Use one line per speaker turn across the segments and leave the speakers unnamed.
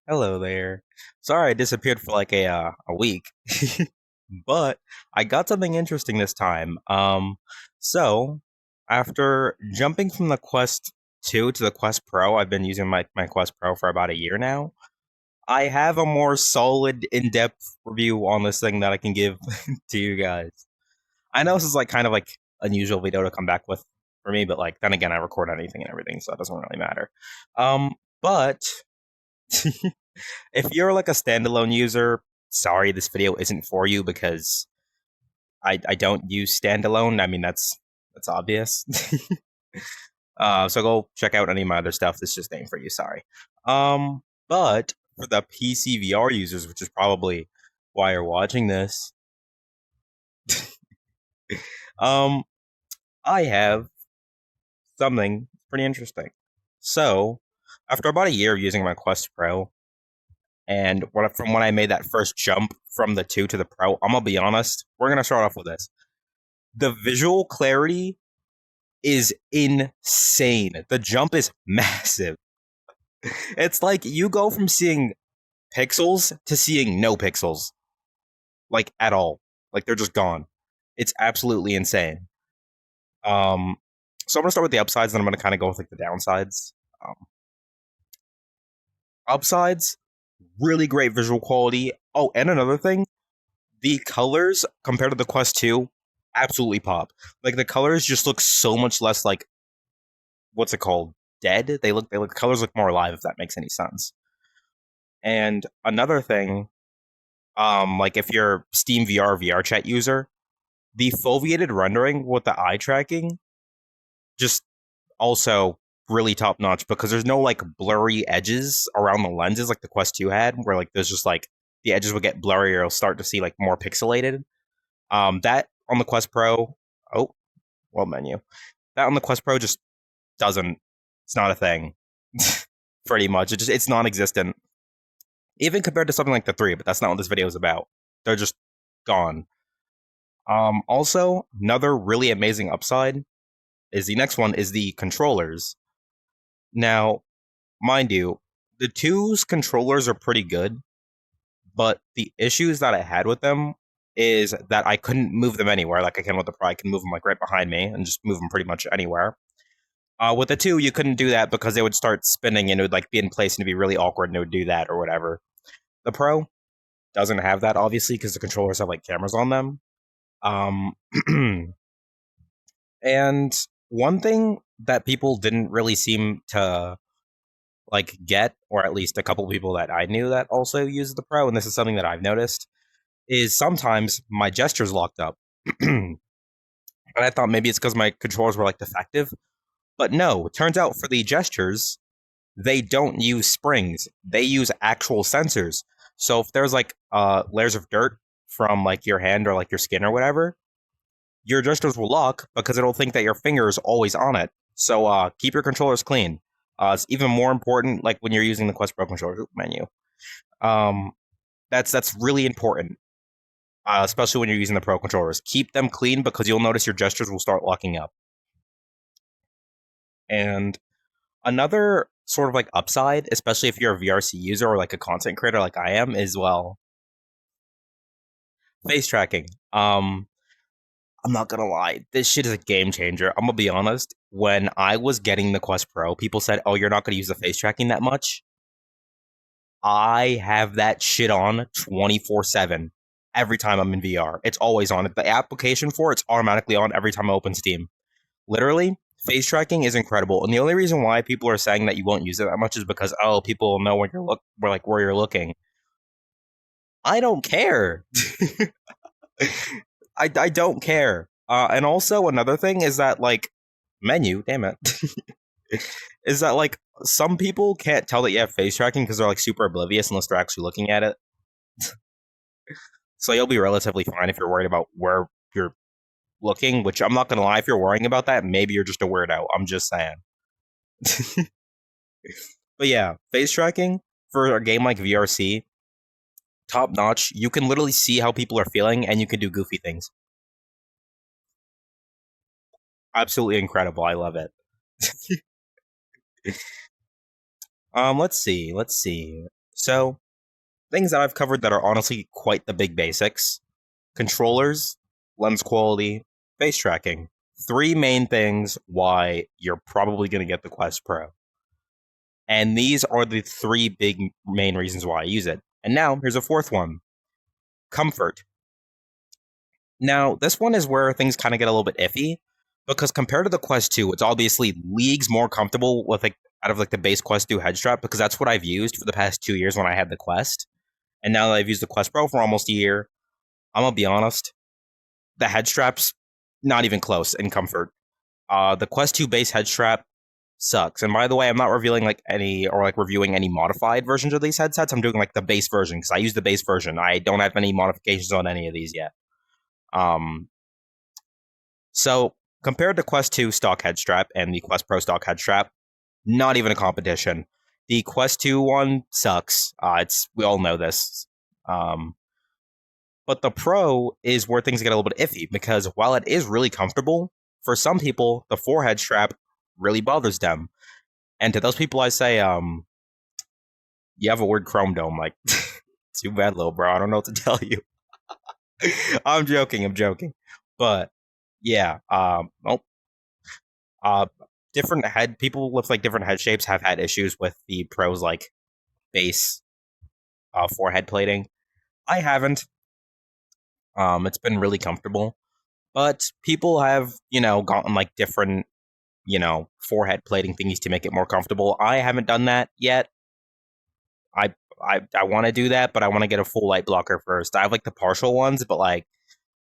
Hello there. Sorry I disappeared for like a week, but I got something interesting this time. So after jumping from the Quest 2 to the Quest Pro, I've been using my Quest Pro for about a year now. I have a more solid, in-depth review on this thing that I can give to you guys. I know this is like kind of like unusual video to come back with for me, but like then again, I record anything and everything, so it doesn't really matter. But if you're like a standalone user, sorry, this video isn't for you because I don't use standalone. I mean, that's obvious. So go check out any of my other stuff. This just ain't for you. Sorry. But for the PC VR users, which is probably why you're watching this, um, I have something pretty interesting. So, after about a year of using my Quest Pro, and from when I made that first jump from the 2 to the Pro, I'm gonna be honest, we're gonna start off with this. The visual clarity is insane. The jump is massive. It's like you go from seeing pixels to seeing no pixels, like at all. Like they're just gone. It's absolutely insane. Um, so I'm gonna start with the upsides, then I'm gonna kind of go with like the downsides. Um, Upsides, really great visual quality. Oh, and another thing, the colors compared to the Quest 2 absolutely pop. Like the colors just look so much less like what's it called? Dead. They look colors look more alive if that makes any sense. And another thing, like if you're Steam VR VRChat user, the foveated rendering with the eye tracking just also really top notch because there's no like blurry edges around the lenses like the Quest 2 had, where like there's just like the edges would get blurry or you'll start to see like more pixelated. That on the Quest Pro, oh, world menu. That on the Quest Pro just doesn't. It's not a thing. Pretty much, it's non-existent. Even compared to something like the 3, but that's not what this video is about. They're just gone. Also, another really amazing upside is the next one is the controllers. Now, mind you, the two's controllers are pretty good, but the issues that I had with them is that I couldn't move them anywhere like I can with the Pro. I can move them like right behind me and just move them pretty much anywhere. With the 2, you couldn't do that because they would start spinning and it would like be in place and it'd be really awkward and it would do that or whatever. The Pro doesn't have that obviously because the controllers have like cameras on them. Um, and one thing that people didn't really seem to like get, or at least a couple people that I knew that also use the Pro, and this is something that I've noticed, is sometimes my gestures locked up. And I thought maybe it's because my controllers were like defective. But no, it turns out for the gestures, they don't use springs. They use actual sensors. So if there's like layers of dirt from like your hand or like your skin or whatever, your gestures will lock because it'll think that your finger is always on it. So keep your controllers clean. It's even more important like when you're using the Quest Pro controller menu. Um, that's really important, especially when you're using the Pro controllers. Keep them clean because you'll notice your gestures will start locking up. And another sort of like upside, especially if you're a VRC user or like a content creator like I am, is well, face tracking. I'm not gonna lie, this shit is a game changer. I'm gonna be honest. When I was getting the Quest Pro, people said, "Oh, you're not gonna use the face tracking that much." I have that shit on 24/7 every time I'm in VR. It's always on. The application for it's automatically on every time I open Steam. Literally, face tracking is incredible, and the only reason why people are saying that you won't use it that much is because people know where you're looking. I don't care. I don't care. And also another thing is that like menu, damn it, is that like some people can't tell that you have face tracking because they're like super oblivious unless they're actually looking at it. So you'll be relatively fine if you're worried about where you're looking. Which I'm not gonna lie, if you're worrying about that, maybe you're just a weirdo. I'm just saying. But yeah, face tracking for a game like VRC, top notch. You can literally see how people are feeling, and you can do goofy things. Absolutely incredible. I love it. Let's see. Let's see. So, things that I've covered that are honestly quite the big basics: controllers, lens quality, face tracking. Three main things why you're probably going to get the Quest Pro. And these are the three big main reasons why I use it. And now, here's a fourth one: comfort. Now, this one is where things kind of get a little bit iffy because compared to the Quest 2, it's obviously leagues more comfortable with like out of like the base Quest 2 head strap because that's what I've used for the past 2 years when I had the Quest. And now that I've used the Quest Pro for almost a year, I'm gonna be honest, the head strap's not even close in comfort. The Quest 2 base head strap sucks. And by the way, I'm not revealing like any or like reviewing any modified versions of these headsets. I'm doing like the base version because I use the base version. I don't have any modifications on any of these yet. Um, so compared to Quest 2 stock head strap and the Quest Pro stock head strap, not even a competition. The Quest 2 one sucks. We all know this. Um, but the Pro is where things get a little bit iffy because while it is really comfortable, for some people the forehead strap really bothers them. And to those people, I say, you have a weird chrome dome. Like, too bad, little bro. I don't know what to tell you. I'm joking. But yeah, uh, different head people with like different head shapes have had issues with the Pro's like base forehead plating. I haven't. It's been really comfortable, but people have gotten like different forehead plating thingies to make it more comfortable. I haven't done that yet. I want to do that, but I want to get a full light blocker first. I have like the partial ones, but like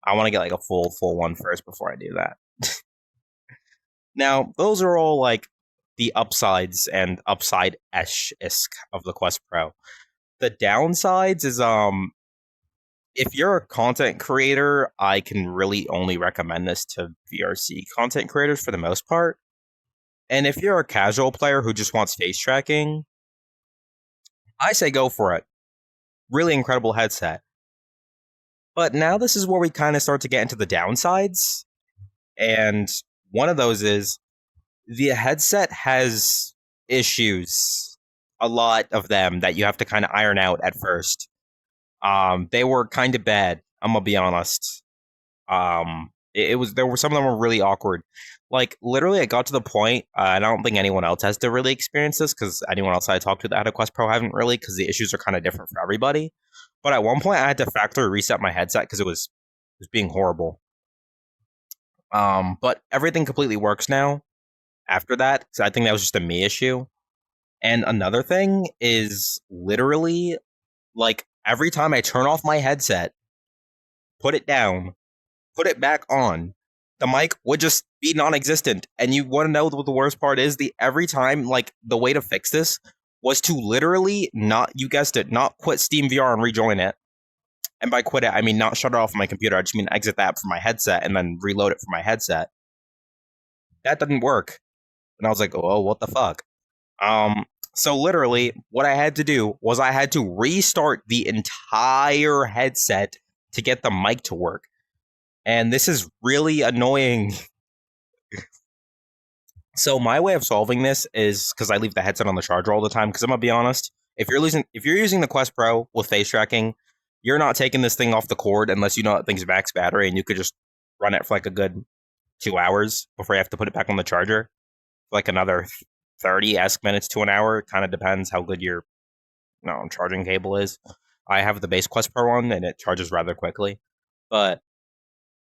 I want to get like a full one first before I do that. Now, those are all like the upsides and upside isk of the Quest Pro. The downsides is if you're a content creator, I can really only recommend this to VRC content creators for the most part. And if you're a casual player who just wants face tracking, I say go for it. Really incredible headset. But now this is where we kind of start to get into the downsides. And one of those is the headset has issues. A lot of them that you have to kind of iron out at first. They were kind of bad. I'm gonna be honest. It was there were some of them were really awkward. Like literally, it got to the point. I don't think anyone else has to really experience this because anyone else I talked to that had a Quest Pro haven't really because the issues are kind of different for everybody. But at one point, I had to factory reset my headset because it was being horrible. But everything completely works now. After that, so I think that was just a me issue. And another thing is literally like every time I turn off my headset, put it down, put it back on, the mic would just be non-existent. And you want to know what the worst part is? The every time, like the way to fix this was to literally not, you guessed it, not quit Steam VR and rejoin it. And by quit it, I mean not shut it off my computer. I just mean exit the app from my headset and then reload it from my headset. That didn't work. And I was like, oh, what the fuck? So literally, what I had to do was I had to restart the entire headset to get the mic to work. And this is really annoying. So my way of solving this is because I leave the headset on the charger all the time. Because I'm gonna be honest, if you're using the Quest Pro with face tracking, you're not taking this thing off the cord unless you know that thing's max battery, and you could just run it for like a good 2 hours before you have to put it back on the charger. Like another 30 minutes to an hour. It kind of depends how good your charging cable is. I have the base Quest Pro one, and it charges rather quickly, but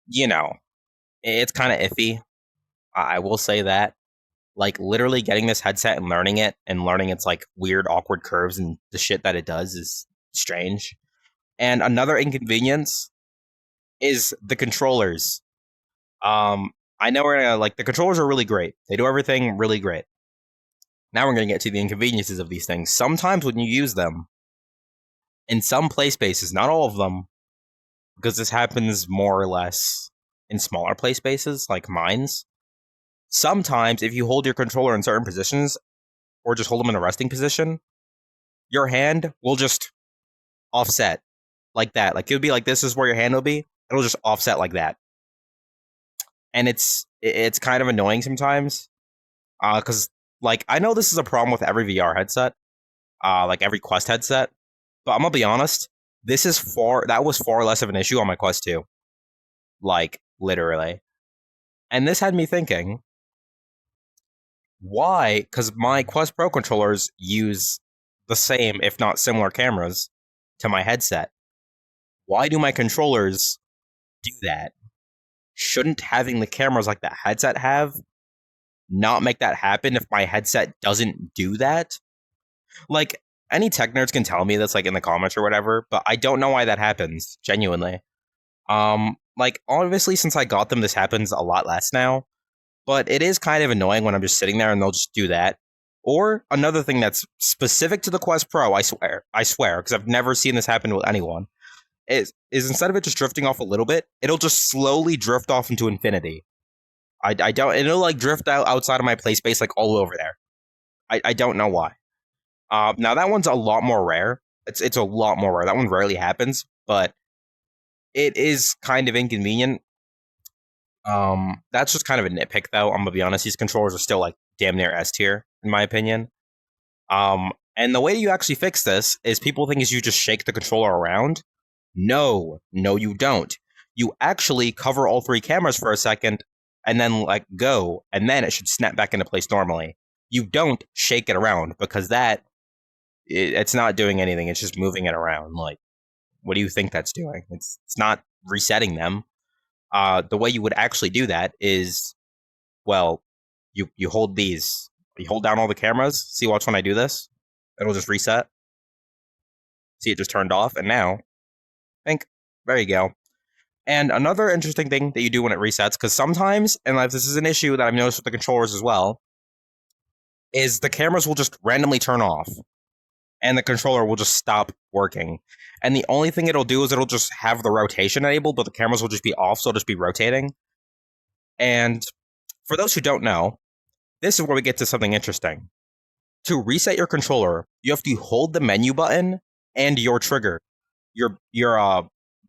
it's kind of iffy. I will say that. Like literally getting this headset and learning its like weird, awkward curves and the shit that it does is strange. And another inconvenience is the controllers. I know we're gonna like the controllers are really great. They do everything really great. Now we're gonna get to the inconveniences of these things. Sometimes when you use them, in some play spaces, not all of them, because this happens more or less in smaller play spaces like mines. Sometimes if you hold your controller in certain positions, or just hold them in a resting position, your hand will just offset like that. Like it'll be like this is where your hand will be. It'll just offset like that. And it's kind of annoying sometimes. Because like I know this is a problem with every VR headset. like every Quest headset. But I'm gonna be honest, that was far less of an issue on my Quest 2. Like, literally. And this had me thinking, why? Because my Quest Pro controllers use the same, if not similar, cameras to my headset. Why do my controllers do that? Shouldn't having the cameras like that headset have not make that happen if my headset doesn't do that? Like, any tech nerds can tell me that's like in the comments or whatever, but I don't know why that happens, genuinely. Like, obviously, since I got them, this happens a lot less now, but it is kind of annoying when I'm just sitting there and they'll just do that. Or another thing that's specific to the Quest Pro, I swear, because I've never seen this happen with anyone, is instead of it just drifting off a little bit, it'll just slowly drift off into infinity. I don't, it'll like drift out outside of my play space, like all over there. I don't know why. Now that one's a lot more rare. It's a lot more rare. That one rarely happens, but it is kind of inconvenient. That's just kind of a nitpick, though. I'm gonna be honest; these controllers are still like damn near S tier, in my opinion. And the way you actually fix this is people think is you just shake the controller around. No, no, you don't. You actually cover all three cameras for a second, and then like go, and then it should snap back into place normally. You don't shake it around because it's not doing anything. It's just moving it around. Like, what do you think that's doing? It's not resetting them. The way you would actually do that is, well, you hold these, you hold down all the cameras. See, watch when I do this, it'll just reset. See, it just turned off, and now, think, there you go. And another interesting thing that you do when it resets, because sometimes, and like this is an issue that I've noticed with the controllers as well, is the cameras will just randomly turn off, and the controller will just stop working. And the only thing it'll do is it'll just have the rotation enabled, but the cameras will just be off, so it'll just be rotating. And for those who don't know, this is where we get to something interesting. To reset your controller, you have to hold the menu button and your trigger, your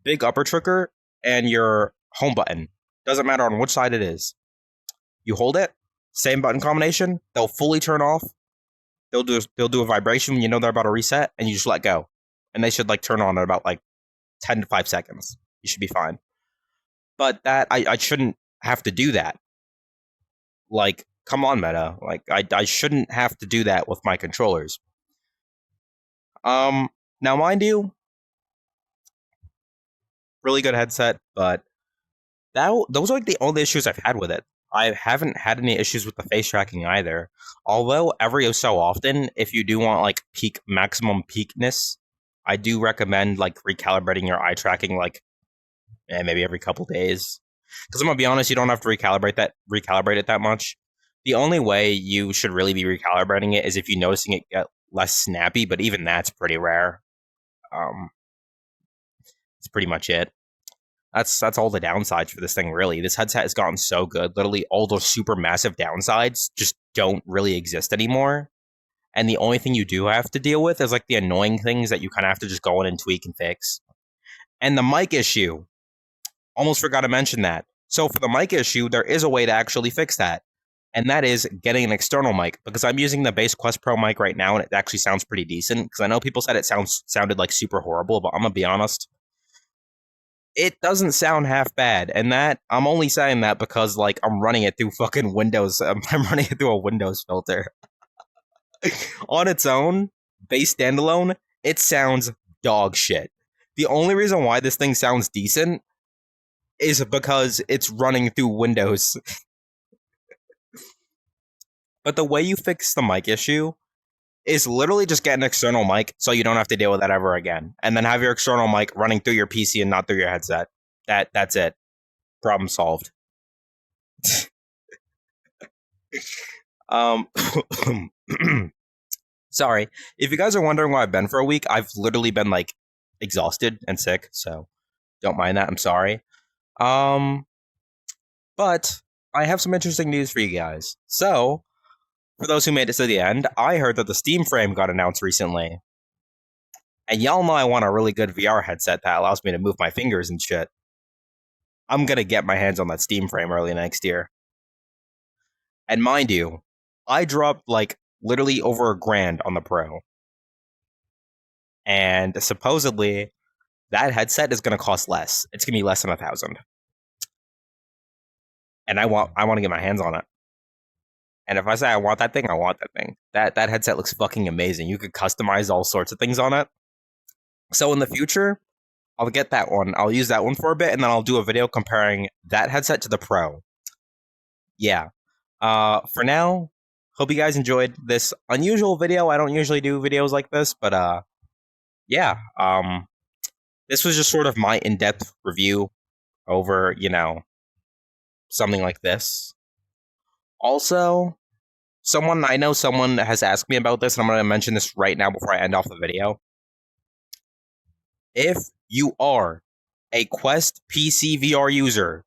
big upper trigger and your home button. Doesn't matter on which side it is. You hold it, same button combination. They'll fully turn off. They'll do a vibration when you know they're about to reset, and you just let go, and they should like turn on in about like 10 to 5 seconds. You should be fine. But that I shouldn't have to do that. Like, come on, Meta. Like, I shouldn't have to do that with my controllers. Now, mind you, really good headset, but those are like the only issues I've had with it. I haven't had any issues with the face tracking either. Although every so often, if you do want like maximum peakness, I do recommend like recalibrating your eye tracking like maybe every couple days. Because I'm gonna be honest, you don't have to recalibrate it that much. The only way you should really be recalibrating it is if you're noticing it get less snappy, but even that's pretty rare. That's pretty much it. That's all the downsides for this thing, really. This headset has gotten so good. Literally, all those super massive downsides just don't really exist anymore. And the only thing you do have to deal with is like the annoying things that you kind of have to just go in and tweak and fix. And the mic issue, almost forgot to mention that. So for the mic issue, there is a way to actually fix that. And that is getting an external mic, because I'm using the base Quest Pro mic right now, and it actually sounds pretty decent. Because I know people said it sounded like super horrible, but I'm gonna be honest, it doesn't sound half bad. And that I'm only saying that because like I'm running it through fucking Windows. I'm running it through a Windows filter. On its own, base standalone, it sounds dog shit. The only reason why this thing sounds decent is because it's running through Windows. But the way you fix the mic issue is literally just get an external mic so you don't have to deal with that ever again. And then have your external mic running through your PC and not through your headset. That's it. Problem solved. um Sorry. If you guys are wondering where I've been for a week, I've literally been like exhausted and sick, so don't mind that. I'm sorry. But I have some interesting news for you guys. So, for those who made it to the end, I heard that the Steam Frame got announced recently. And y'all know I want a really good VR headset that allows me to move my fingers and shit. I'm gonna get my hands on that Steam Frame early next year. And mind you, I dropped like literally over $1,000 on the Pro. and supposedly that headset is going to cost less. It's going to be less than 1,000, and I want to get my hands on it. And if I say I want that thing, I want that thing. That headset looks fucking amazing. You could customize all sorts of things on it. So in the future, I'll get that one. I'll use that one for a bit, and then I'll do a video comparing that headset to the Pro. Yeah. For now, hope you guys enjoyed this unusual video. I don't usually do videos like this, but yeah. This was just sort of my in-depth review over, something like this. Also, someone has asked me about this, and I'm going to mention this right now before I end off the video. If you are a Quest PC VR user,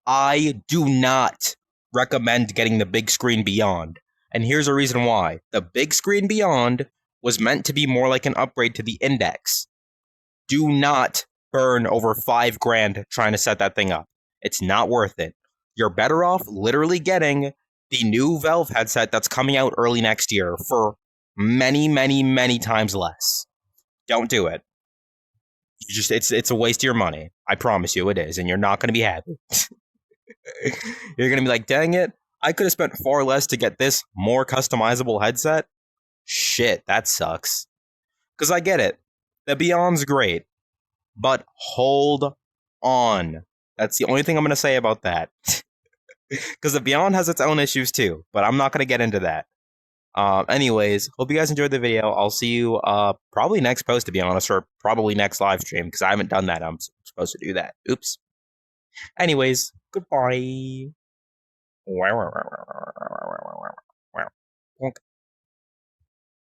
I do not recommend getting the big screen Beyond. And here's a reason why. The big screen Beyond was meant to be more like an upgrade to the Index. Do not burn over $5,000 trying to set that thing up. It's not worth it. You're better off literally getting the new Valve headset that's coming out early next year for many, many, many times less. Don't do it. It's a waste of your money. I promise you it is, and you're not going to be happy. You're going to be like, dang it, I could have spent far less to get this more customizable headset. Shit, that sucks. Because I get it. The Beyond's great. But hold on. That's the only thing I'm going to say about that. Because the Beyond has its own issues too, but I'm not going to get into that. Anyways, hope you guys enjoyed the video. I'll see you probably next post, to be honest, or probably next live stream, because I haven't done that. I'm supposed to do that. Oops. Anyways, goodbye.